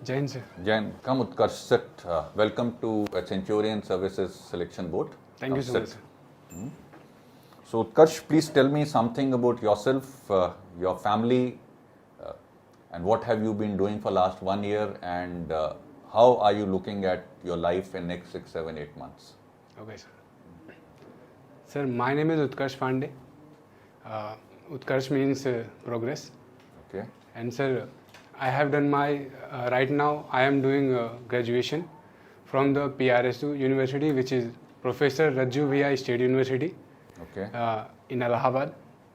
Jain sir. Jain, come Utkarsh, sit. Welcome to Centurion Services Selection Board. Thank you so much, Sit. sir. So Utkarsh, please tell me something about yourself, your family, and what have you been doing for last 1 year, and how are you looking at your life in next 6, 7, 8 months? Okay, sir. Sir, my name is Utkarsh Pandey. Utkarsh means progress. Okay. And sir, I have done my, right now I am doing graduation from the PRSU University, which is Professor Rajju Bhaiya State University Okay. in Allahabad.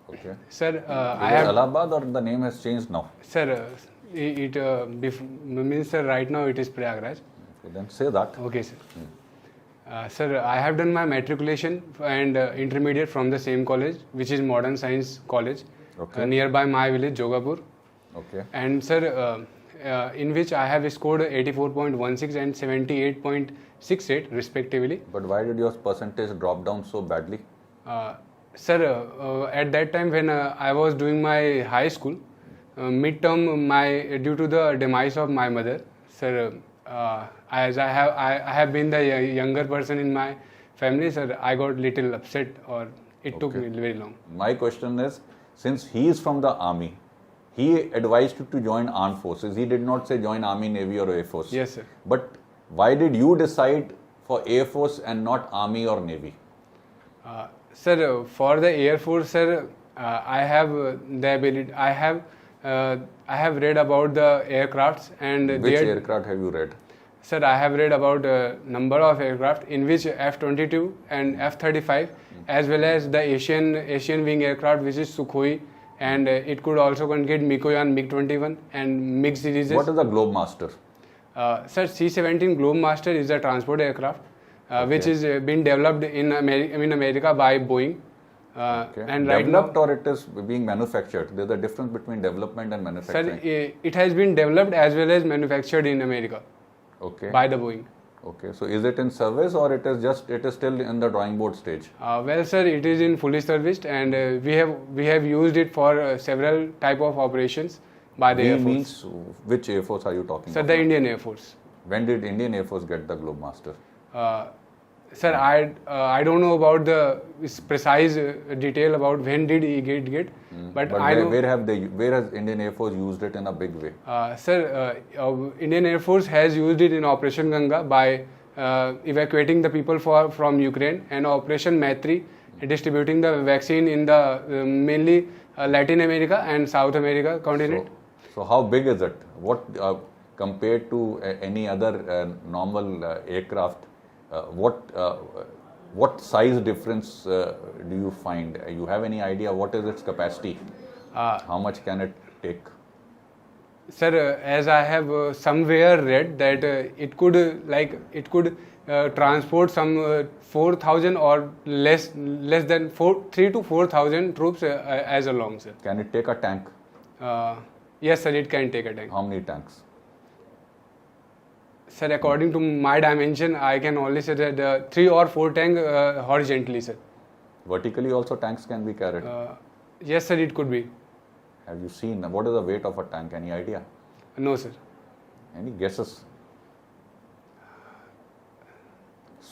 Okay. Sir, I Is it have, Allahabad or the name has changed now? sir, means sir, right now it is Prayagraj. Okay, then say that. Okay, sir. Sir, I have done my matriculation and intermediate from the same college, which is Modern Science College, Okay. nearby my village, Jogapur. Okay. And sir, in which I have scored 84.16 and 78.68 respectively. But why did your percentage drop down so badly? Sir, at that time when I was doing my high school, midterm, due to the demise of my mother, sir, as I have been the younger person in my family, sir, I got little upset, or it took me very long. My question is, since he is from the army, he advised you to join armed forces. He did not say join army, navy or air force. Yes, sir. But why did you decide for air force and not army or navy? Sir, for the Air Force, sir, I have the ability. I have read about the aircrafts and Which their- aircraft have you read? Sir, I have read about number of aircraft in which F-22 and F-35, as well as the Asian wing aircraft, which is Sukhoi, and it could also contain Mikoyan MiG-21 and MiG series. What is the Globemaster? Sir, C-17 Globemaster is a transport aircraft, which is been developed in America by Boeing. Okay. And right Developed now, or it is being manufactured? There's a difference between development and sir, manufacturing. it has been developed as well as manufactured in America Okay. by the Boeing. Okay. So is it in service or it is still in the drawing board stage? Well, sir, it is in fully serviced, and we have used it for several type of operations by the We Air Force. means which Air Force are you talking Sir, about? the Indian Air Force. When did Indian Air Force get the Globemaster? Sir, I don't know about the precise detail about when did he get, but I know. where has Indian Air Force used it in a big way? Sir, Indian Air Force has used it in Operation Ganga by evacuating the people from Ukraine, and Operation Maitri, distributing the vaccine in the mainly Latin America and South America continent. So how big is it? What compared to any other normal aircraft? What size difference do you find? You have any idea what is its capacity? How much can it take? Sir, as I have somewhere read that it could transport some 4,000 or less than 3 to 4,000 troops as a long, sir. Can it take a tank? Yes, sir, it can take a tank. How many tanks? Sir, according to my dimension, I can only say that 3 or 4 tank horizontally, sir. Vertically also tanks can be carried. Yes, sir, it could be. Have you seen what is the weight of a tank? Any idea? No, sir. Any guesses?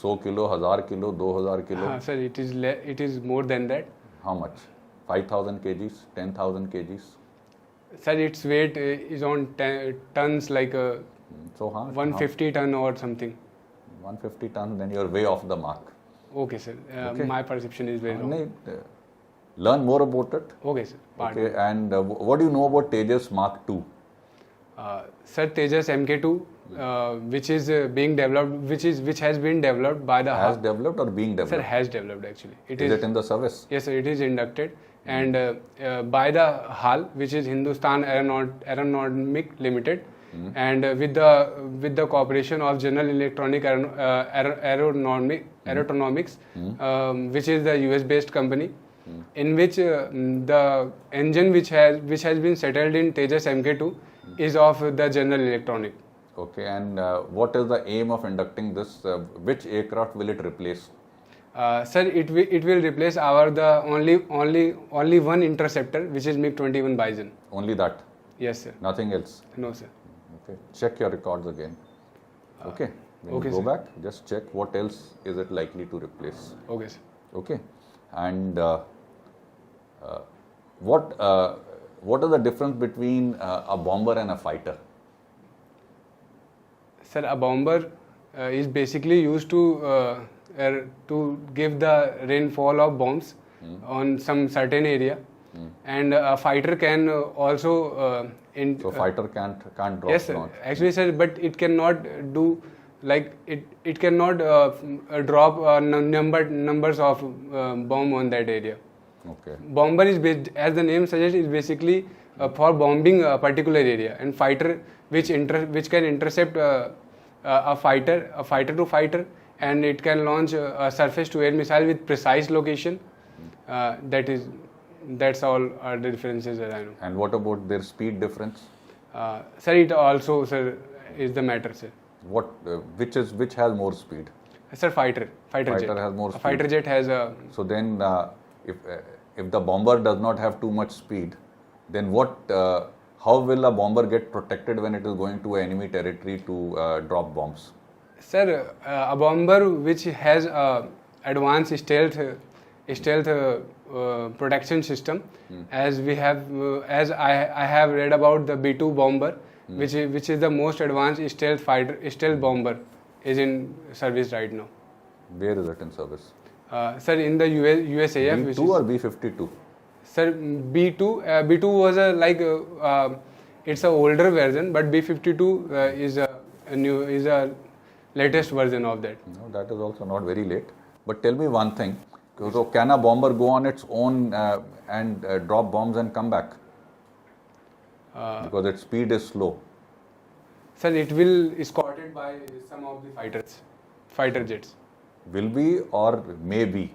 100 kilo, 1000 kilo, 2000 kilo. Sir, it is more than that. How much? 5,000 kgs, 10,000 kgs. Sir, its weight is on tons, like So 150 ton or something. 150 tons, then you're way off the mark. Okay, sir. Okay. My perception is very wrong. Nahin, learn more about it. Okay, sir. Pardon. Okay, and what do you know about Tejas Mark II? Sir, Tejas MK2, which is being developed, which has been developed by the Has developed or being Sir, developed? has developed actually. Is it in the service? Yes, sir. It is inducted, and by the HAL, which is Hindustan Aeronautic Limited, and with the cooperation of General Electronic Aeronautics, which is the US based company, in which the engine which has been settled in Tejas MK2 is of the General Electronic. Okay, and what is the aim of inducting this? Which aircraft will it replace? Sir, it will replace the only one interceptor, which is MiG-21 Bison. Only that? Yes, sir. Nothing else? No, sir. Okay. Check your records again. Okay. When okay, you go sir. back, just check what else is it likely to replace. Okay, sir. Okay. And what are the difference between a bomber and a fighter? Sir, a bomber is basically used to give the rainfall of bombs on some certain area, and a fighter can also. So fighter can't drop. Yes, sir. launch. Actually, sir, but it cannot do like it cannot drop numbers of bomb on that area. Okay. Bomber is as the name suggests, is basically for bombing a particular area, and fighter which can intercept a fighter to fighter, and it can launch a surface to air missile with precise location. That's all are the differences that I know. And what about their speed difference? Sir, it also, sir, is the matter, sir. What which has more speed? Sir, fighter jet. Has more A speed. fighter jet has a. So then, if the bomber does not have too much speed, then how will a bomber get protected when it is going to enemy territory to drop bombs? Sir, a bomber which has a advanced stealth protection system, as we have as I have read about the B-2 bomber, which is the most advanced stealth bomber is in service right now. Where is it in service? Sir, in the USAF. B-2 which or B-52? Sir, B2 was it's a older version, but B-52 is a latest version of that. No, that is also not very late. But tell me one thing. So can a bomber go on its own and drop bombs and come back? Because its speed is slow. Sir, it will escorted by some of the fighter jets. Will be or may be?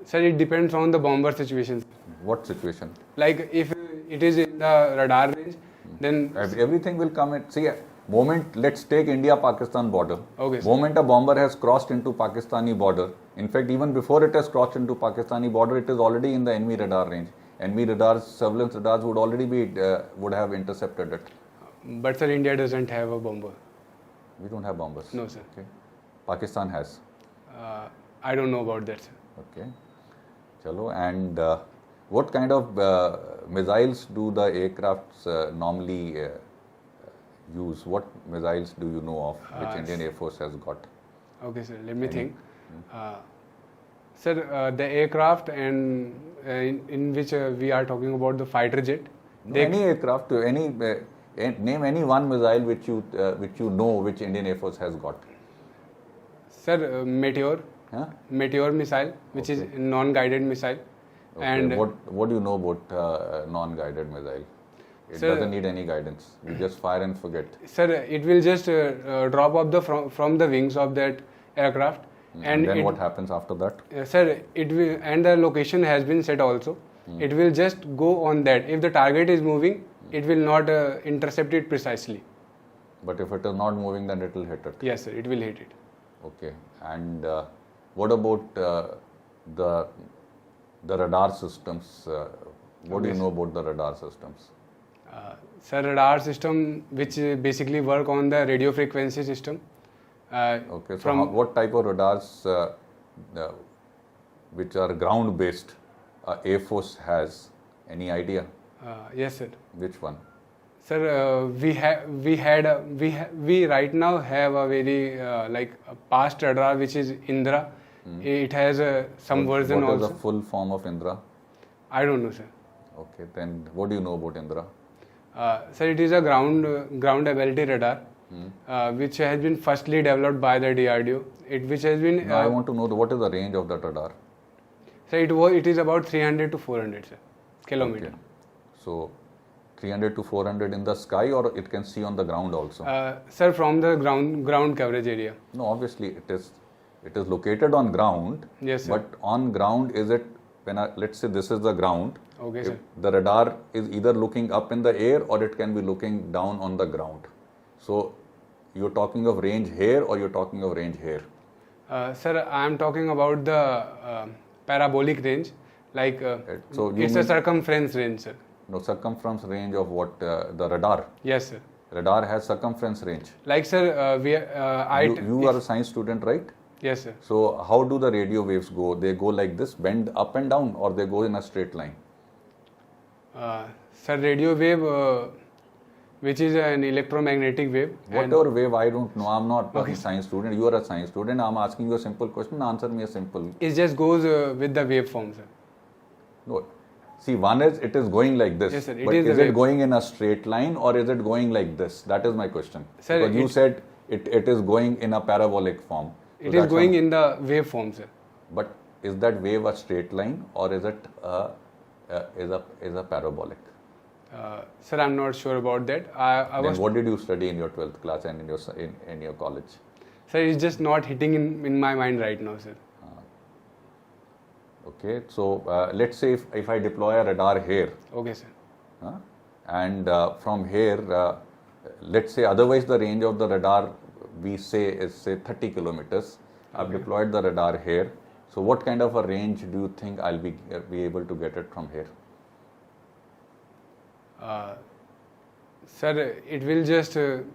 Sir, it depends on the bomber situation. What situation? Like if it is in the radar range, then Everything will come in. See, let's take India-Pakistan border. Okay, sir. Moment a bomber has crossed into Pakistani border. In fact, even before it has crossed into Pakistani border, it is already in the enemy radar range. Enemy radars, surveillance radars would have intercepted it. But sir, India doesn't have a bomber. We don't have bombers. No, sir. Okay. Pakistan has. I don't know about that, sir. Okay. Chalo. And what kind of missiles do the aircrafts normally use? What missiles do you know of which Indian Air Force has got? Okay, sir. Let me think. Sir, the aircraft and in which we are talking about the fighter jet. No, any aircraft, name any one missile which you know which Indian Air Force has got. Sir, Meteor. Huh? Meteor missile, which is a non-guided missile. Okay. And what do you know about non-guided missile? It Sir, doesn't need any guidance. You just fire and forget. Sir, it will just drop off from the wings of that aircraft. And then what happens after that? Sir, it will, and the location has been set also. It will just go on that. If the target is moving, it will not intercept it precisely. But if it is not moving, then it will hit it. Yes, sir, it will hit it. Okay. And what about the radar systems? What do you know about the radar systems? Sir, radar system which basically work on the radio frequency system. Okay. So what type of radars which are ground based Air Force has? Any idea? Yes, sir. Which one? Sir, we right now have a very a past radar which is Indra. It has some version What also. is the full form of Indra? I don't know, sir. Okay, then what do you know about Indra? Sir, it is a ground ability radar, which has been firstly developed by the DRDO. Which has been. I want to know what is the range of that radar. Sir, it is about 300 to 400, sir, kilometer. Okay. So 300 to 400 in the sky, or it can see on the ground also? Sir, from the ground coverage area. No, obviously it is located on ground. Yes, sir. But on ground, is it let's say this is the ground. Okay, sir. The radar is either looking up in the air or it can be looking down on the ground. So you're talking of range here or you're talking of range here? Sir, I am talking about the parabolic range. So it's a circumference range, sir. No, circumference range of what? The radar? Yes, sir. Radar has circumference range. Like sir, You are a science student, right? Yes sir. So how do the radio waves go? They go like this, bend up and down, or they go in a straight line? Sir, radio wave, which is an electromagnetic wave. Whatever wave, I don't know. I'm not a science student. You are a science student. I'm asking you a simple question. Answer me a simple. It just goes with the waveform, sir. No. See, one is it is going like this. Yes, sir. But is it going in a straight line or is it going like this? That is my question. Sir, because you said it is going in a parabolic form. So it is going in the waveform, sir. But is that wave a straight line or is it is a parabolic? Sir, I'm not sure about that. Then what did you study in your 12th class and in your college? Sir, it's just not hitting in my mind right now, sir. Okay, so let's say if I deploy a radar here. Okay, sir. And from here, let's say otherwise the range of the radar we say is say 30 kilometers. I've deployed the radar here. So what kind of a range do you think I'll be able to get it from here? Sir, it will just take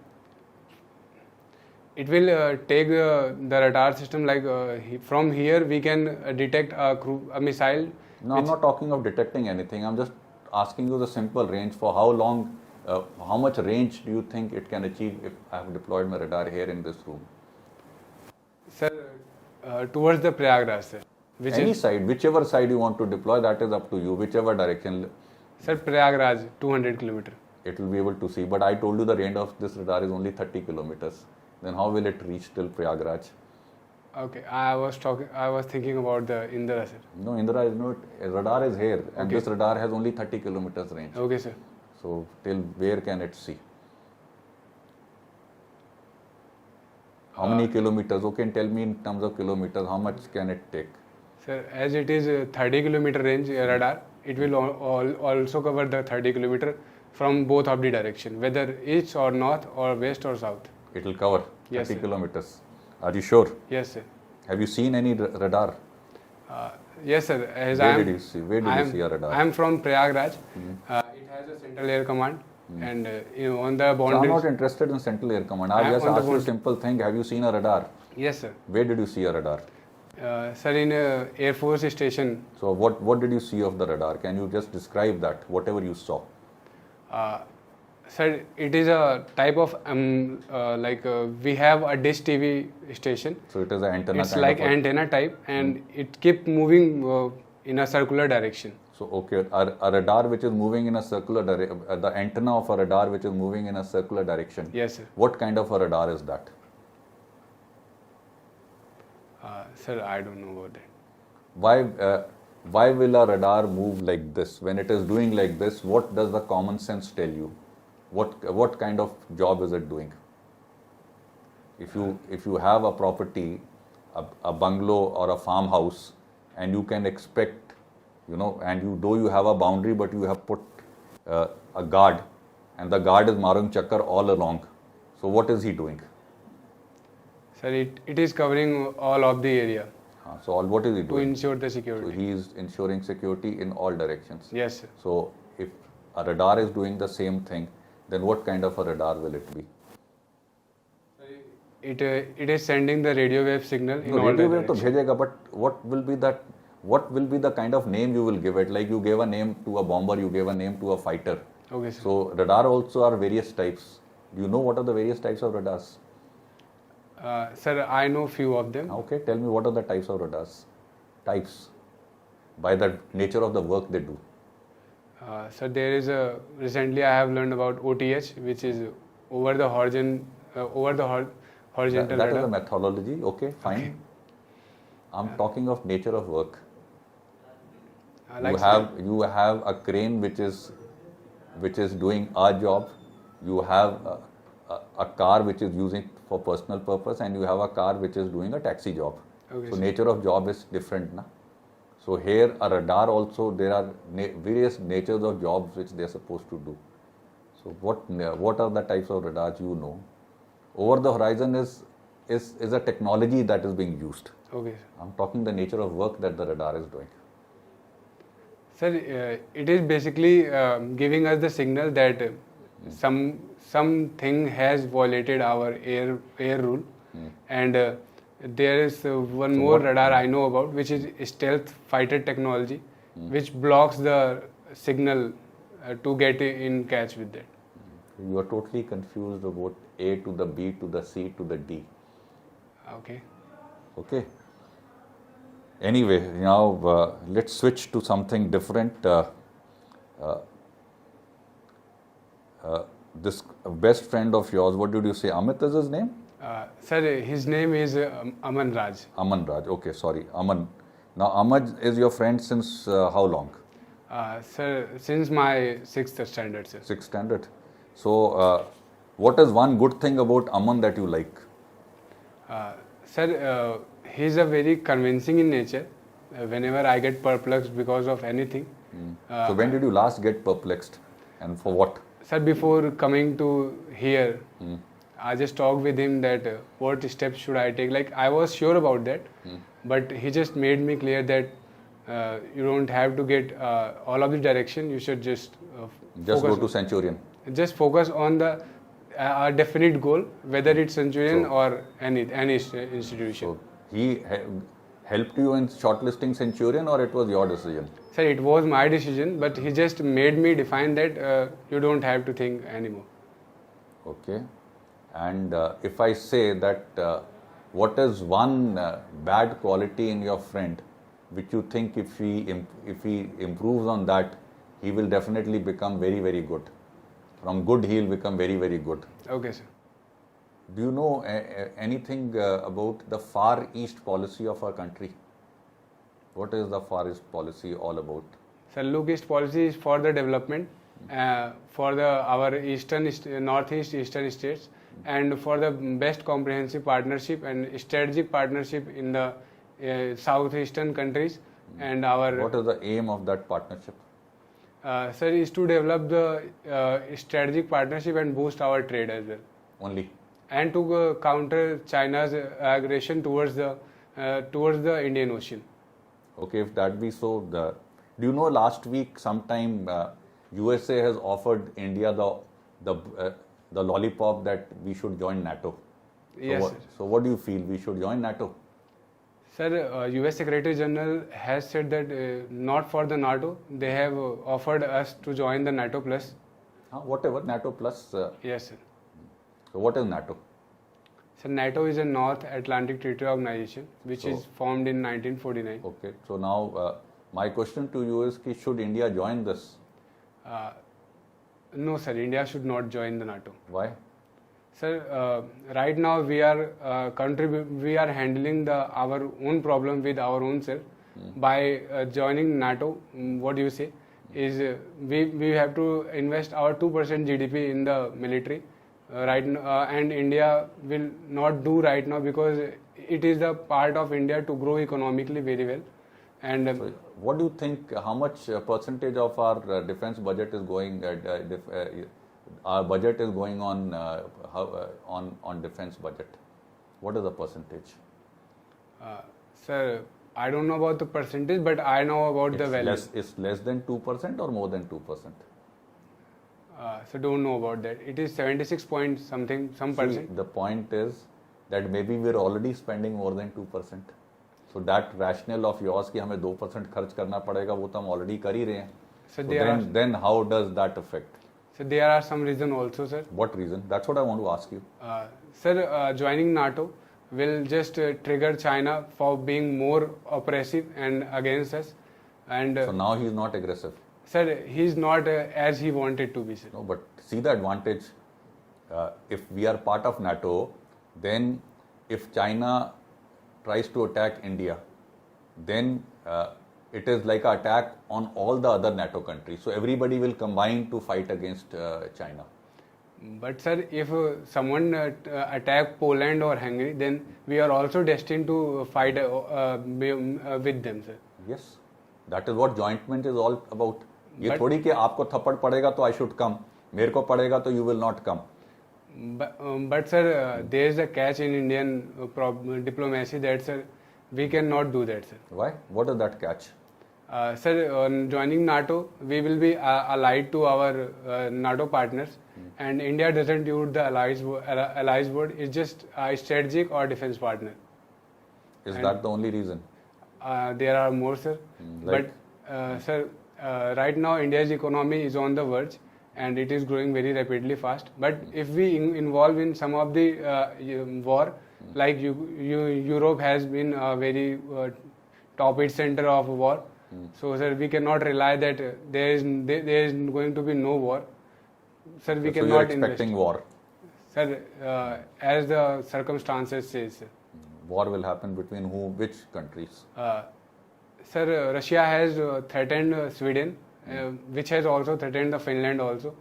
the radar system like from here we can detect a missile. No, I'm not talking of detecting anything. I'm just asking you the simple range for how long, how much range do you think it can achieve if I have deployed my radar here in this room? Sir, towards the Prayagraj, sir. Any side, whichever side you want to deploy, that is up to you, whichever direction. Sir, Prayagraj, 200 kilometers. It will be able to see, but I told you the range of this radar is only 30 kilometers. Then how will it reach till Prayagraj? Okay, I was thinking about the Indra, sir. No, Indra is not. Radar is here, and this radar has only 30 kilometers range. Okay, sir. So till where can it see? How many kilometers? Okay, tell me in terms of kilometers, how much can it take? Sir, as it is 30 kilometer range radar, it will also cover the 30 kilometer from both of the direction, whether east or north or west or south. It will cover 30 Yes, sir. Kilometers. Are you sure? Yes, sir. Have you seen any radar? Yes, sir. As Where did you see a radar? I am from Prayagraj. It has a Central Air Command, and on the So I'm boundaries. not interested in Central Air Command. I just asked you a simple thing. Have you seen a radar? Yes, sir. Where did you see a radar? Sir, in Air Force Station. So what did you see of the radar? Can you just describe that, whatever you saw? Sir, it is a type of we have a dish TV station. So it is an antenna. It's like antenna type, and it keep moving in a circular direction. So okay, a radar which is moving in a circular direction, the antenna of a radar which is moving in a circular direction. Yes, sir. What kind of a radar is that? Sir, I don't know about that. Why will a radar move like this? When it is doing like this, what does the common sense tell you? What kind of job is it doing? If you have a property, a bungalow or a farmhouse, and you can expect, and though you have a boundary, but you have put a guard, and the guard is marung chakkar all along. So what is he doing? Sir, it is covering all of the area. So what is he to doing? ensure the So security. he is ensuring security in all directions. Yes, sir. So if a radar is doing the same thing, then what kind of a radar will it be? It is sending the radio wave signal in No, all radio wave to directions. bhejega, but what will be the kind of name you will give it? Like you gave a name to a bomber, you gave a name to a fighter. Okay, sir. So radar also are various types. Do you know what are the various types of radars? Sir, I know few of them. Okay, tell me what are the types of radars? Types. By the nature of the work they do. Sir, there is recently I have learned about OTH, which is over the horizontal That radar. is a methodology. Okay, fine. Okay. I'm talking of nature of work. Like You have a crane which is doing a job. You have a car which is using for personal purpose, and you have a car which is doing a taxi job. Okay, So sir. nature of job is different, na? So here a radar also there are various natures of jobs which they are supposed to do. So what are the types of radars you know? Over the horizon is a technology that is being used. Okay, sir. I'm talking the nature of work that the radar is doing. Sir, it is basically giving us the signal that something has violated our air rule, and there is one So more what- radar I know about, which is stealth fighter technology, which blocks the signal to get in catch with that. You are totally confused about A to the B to the C to the D. Okay. Okay. Anyway, now let's switch to something different. This best friend of yours, what did you say? Amit is his name? Sir, his name is Aman Raj. Aman Raj. Okay, sorry, Aman. Now, Aman is your friend since how long? Sir, since my 6th standard, sir. 6th standard. So, what is one good thing about Aman that you like? Sir, he's a very convincing in nature. Whenever I get perplexed because of anything. So, when did you last get perplexed, and for what? Sir, before coming to here, I just talked with him that what steps should I take. Like I was sure about that, but he just made me clear that you don't have to get all of the direction. You should just Just go focus to Centurion. just focus on the definite goal, whether it's Centurion or any institution. So, he helped you in shortlisting Centurion, or it was your decision? Sir, it was my decision, but he just made me define that you don't have to think anymore. Okay. And if I say that, what is one bad quality in your friend which you think if he improves on that, he will definitely become very, very good. From good, he will become very, very good. Okay, sir. Do you know anything about the Far East policy of our country? What is the Far East policy all about? Sir, look, East policy is for the development for our northeast eastern states, and for the best comprehensive partnership and strategic partnership in the southeastern countries and our. What is the aim of that partnership? Sir, is to develop the strategic partnership and boost our trade as well, Only. and to counter China's aggression towards the Indian Ocean. Okay, if that be so, do you know last week sometime USA has offered India the lollipop that we should join NATO? Yes, sir. So what do you feel? We should join NATO? Sir, US Secretary General has said that not for the NATO. They have offered us to join the NATO plus. Whatever, NATO plus. Yes, sir. So what is NATO? So NATO is a North Atlantic Treaty Organization which is formed in 1949. Okay, so now my question to you is, should India join this? No, sir. India should not join the NATO. Why? Sir, right now we are we are handling our own problem with our own self by joining NATO. What do you say? Is we have to invest our 2% GDP in the military right now, and India will not do right now because it is the part of India to grow economically very well. And So what do you think? How much percentage of our defense budget is going? Our budget is going on on defense budget. What is the percentage? sir, I don't know about the percentage, but I know about the value. It's less than 2% or more than 2%? So don't know about that. It is 76 point something, some See, percent. the point is that maybe we're already spending more than 2%. So that rationale of yours कि हमें 2% खर्च करना पड़ेगा, वो तो हम already कर ही रहे हैं. So So then how does that affect? So there are some reason also, sir. What reason? That's what I want to ask you. Sir, joining NATO will just trigger China for being more oppressive and against us. And So now he's not aggressive. sir, he's not as he wanted to be, sir. No, but see the advantage. If we are part of NATO, then if China tries to attack India, then it is like an attack on all the other NATO countries. So everybody will combine to fight against China. But sir, if someone attack Poland or Hungary, then we are also destined to fight with them, sir. Yes, that is what jointment is all about. ये But- थोड़ी कि आपको थप्पड़ पड़ेगा तो I should come, मेरे को पड़ेगा तो you will not come. But sir, there is a catch in Indian diplomacy that sir, we cannot do that, sir. Why? What is that catch? Sir, on joining NATO, we will be allied to our NATO partners, and India doesn't use the allies word. It's just a strategic or defense partner. Is And that the only reason? There are more, sir. Like? But, sir, right now India's economy is on the verge, and it is growing very rapidly fast. But if we involve in some of the war, like Europe has been a very top center of war. So, sir, we cannot rely that there is going to be no war. Sir, we So cannot you're expecting war. Sir, as the circumstances says, sir. War will happen between who, which countries? Sir, Russia has threatened Sweden, which has also threatened the Finland also.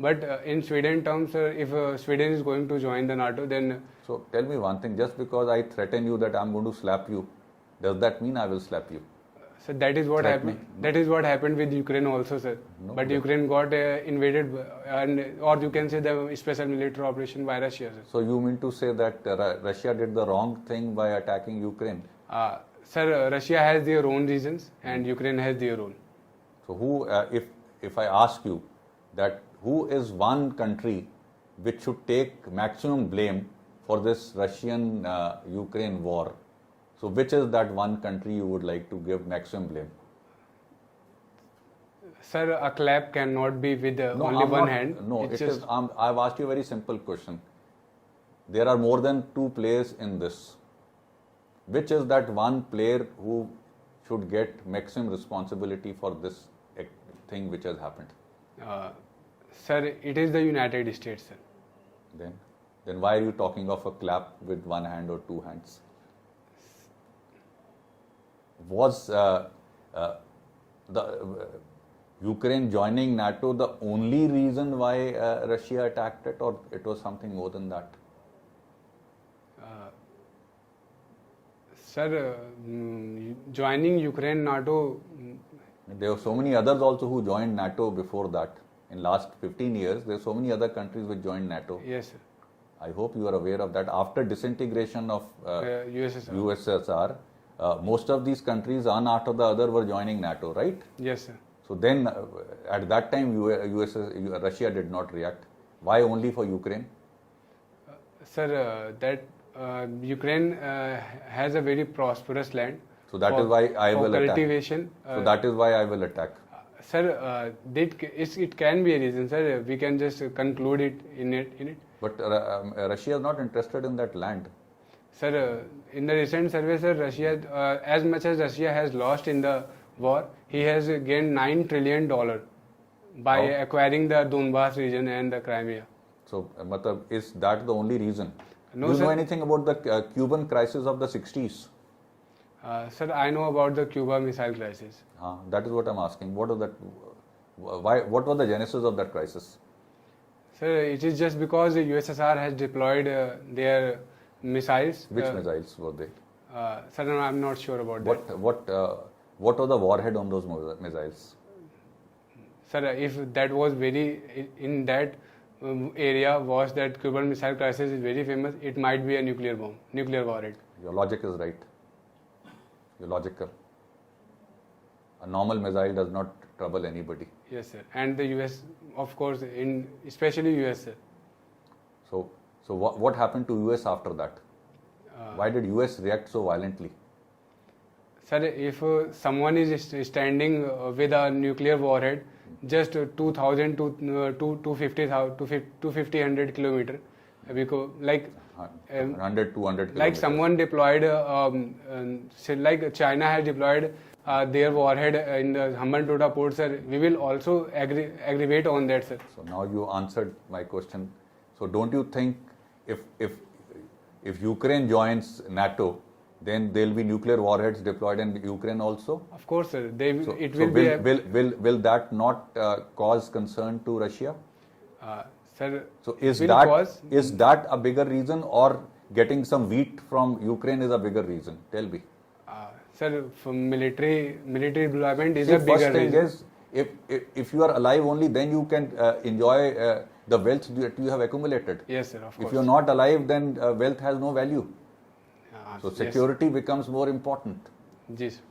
But in Sweden terms, if Sweden is going to join the NATO, then... So tell me one thing, just because I threaten you that I'm going to slap you, does that mean I will slap you? So that is what happened. That is what happened with Ukraine also, sir. No, but Ukraine got invaded, or you can say the special military operation by Russia, sir. So you mean to say that Russia did the wrong thing by attacking Ukraine? Sir, Russia has their own reasons and Ukraine has their own. So who, if I ask you that who is one country which should take maximum blame for this Russian-Ukraine war, so which is that one country you would like to give maximum blame? Sir, a clap cannot be with No, only I'm one not- hand. No, It's it is. I've asked you a very simple question. There are more than two players in this. Which is that one player who should get maximum responsibility for this thing which has happened? Sir, it is the United States, sir. Then why are you talking of a clap with one hand or two hands? Was the Ukraine joining NATO the only reason why Russia attacked it, or it was something more than that? Sir, joining Ukraine NATO... There were so many others also who joined NATO before that. In last 15 years, there are so many other countries which joined NATO. Yes, sir. I hope you are aware of that. After disintegration of USSR. USSR, most of these countries, one after the other, were joining NATO, right? Yes, sir. So then, at that time, Russia did not react. Why only for Ukraine? Sir, Ukraine has a very prosperous land. So that is why I will attack. Cultivation. So that is why I will attack. Sir, it can be a reason, sir. We can just conclude it in it. But Russia is not interested in that land. Sir, in the recent survey, sir, Russia, as much as Russia has lost in the war, he has gained $9 trillion by acquiring the Donbass region and the Crimea. So, is that the only reason? No, Do you sir. know anything about the Cuban crisis of the 60s? Sir, I know about the Cuba Missile Crisis. That is what I'm asking. What was that? What was the genesis of that crisis? Sir, it is just because the USSR has deployed their missiles. Which missiles were they? Sir, no, I'm not sure about that. What was the warhead on those missiles? Sir, if that was in that area was that Cuban Missile Crisis is very famous, it might be a nuclear bomb, nuclear warhead. Your logic is right. You're logical. A normal missile does not trouble anybody. Yes, sir. And the US, of course, especially US, sir. So what happened to US after that? Why did US react so violently? Sir, if someone is standing with a nuclear warhead just 2,000 to 250 kilometer, because like 100, 200 kilometers. like someone deployed, like China has deployed their warhead in the Hambantota port, sir. We will also aggravate on that, sir. So now you answered my question. So don't you think if Ukraine joins NATO, then there will be nuclear warheads deployed in Ukraine also? Of course, sir. Will that not cause concern to Russia? Sir, so is that a bigger reason, or getting some wheat from Ukraine is a bigger reason? Tell me. Sir, military deployment is See, a bigger first thing reason. is, if you are alive only, then you can enjoy the wealth that you have accumulated. Yes, sir, of course. If you are not alive, then wealth has no value. So Yes. security becomes more important. Yes.